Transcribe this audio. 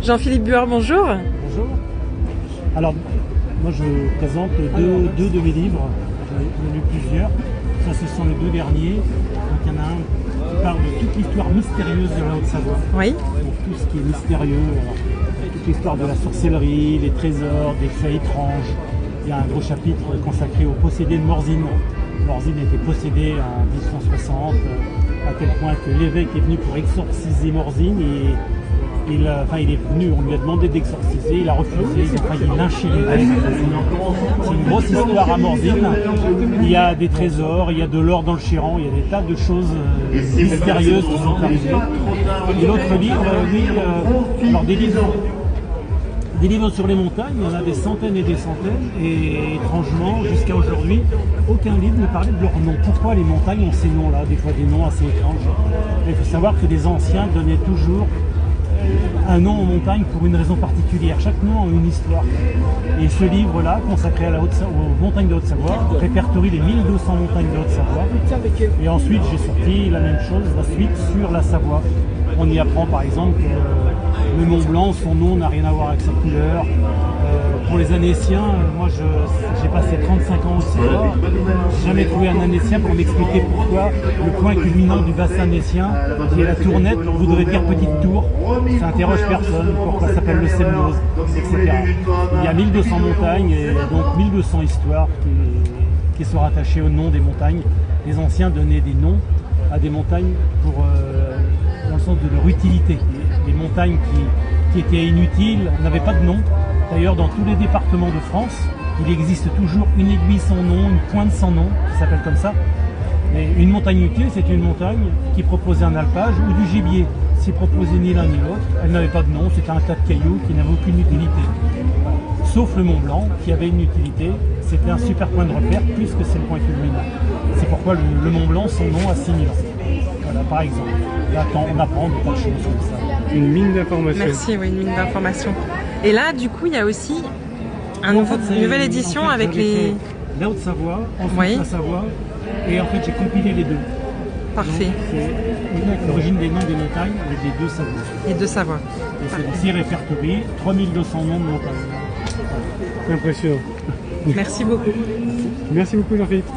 Jean-Philippe Buard, bonjour. Bonjour. Alors, moi je présente deux de mes livres. J'en ai lu plusieurs. Ça, ce sont les deux derniers. Donc, il y en a un qui parle de toute l'histoire mystérieuse de la Haute-Savoie. Oui. Donc, tout ce qui est mystérieux. Alors, toute l'histoire de la sorcellerie, les trésors, des faits étranges. Il y a un gros chapitre consacré aux possédés de Morzine. Morzine était possédé en 1860, à tel point que l'évêque est venu pour exorciser Morzine et il est venu, on lui a demandé d'exorciser, il a refusé, il a failli lyncher l'évêque. C'est une grosse histoire à Morzine. Il y a des trésors, il y a de l'or dans le Chiran, il y a des tas de choses mystérieuses qui sont arrivées. Et l'autre livre, lui, alors des livres sur les montagnes, il y en a des centaines et des centaines, et étrangement, jusqu'à aujourd'hui, aucun livre ne parlait de leur nom. Pourquoi les montagnes ont ces noms-là, des fois des noms assez étranges? Il faut savoir que les anciens donnaient toujours un nom aux montagnes pour une raison particulière. Chaque nom a une histoire. Et ce livre-là, consacré aux montagnes de Haute-Savoie, répertorie les 1200 montagnes de Haute-Savoie. Et ensuite, j'ai sorti la même chose, la suite sur la Savoie. On y apprend par exemple que le Mont Blanc, son nom n'a rien à voir avec sa couleur. Pour les Annéciens, moi j'ai passé 35 ans au Savoie, j'ai jamais trouvé un Annécien pour m'expliquer pourquoi le point culminant du bassin annécien, qui est la Tournette, voudrait dire petite tour. Ça interroge personne, pourquoi ça s'appelle le Semnoz, etc. Il y a 1200 montagnes et donc 1200 histoires qui sont rattachées au nom des montagnes. Les anciens donnaient des noms à des montagnes dans le sens de leur utilité. Les montagnes qui étaient inutiles n'avaient pas de nom. D'ailleurs, dans tous les départements de France, il existe toujours une aiguille sans nom, une pointe sans nom, qui s'appelle comme ça. Mais une montagne utile, c'est une montagne qui proposait un alpage ou du gibier. Si proposait ni l'un ni l'autre, elle n'avait pas de nom, c'était un tas de cailloux qui n'avait aucune utilité. Sauf le Mont Blanc, qui avait une utilité, c'était un super point de repère, puisque c'est le point culminant. C'est pourquoi le Mont Blanc, son nom a 6000 ans. Voilà, par exemple. Là, on apprend des tas de choses comme ça. Une mine d'informations. Merci, oui, une mine d'informations. Et là, du coup, il y a aussi une nouvelle édition avec les... La Haute-Savoie, ensuite oui. la Savoie, et en fait j'ai compilé les deux. Parfait. C'est l'origine des noms des montagnes avec les deux Savoies. Les deux Savoies. Et c'est aussi répertorié 3200 noms de montagnes. Impressionnant. Merci beaucoup. Merci beaucoup Jean-Philippe.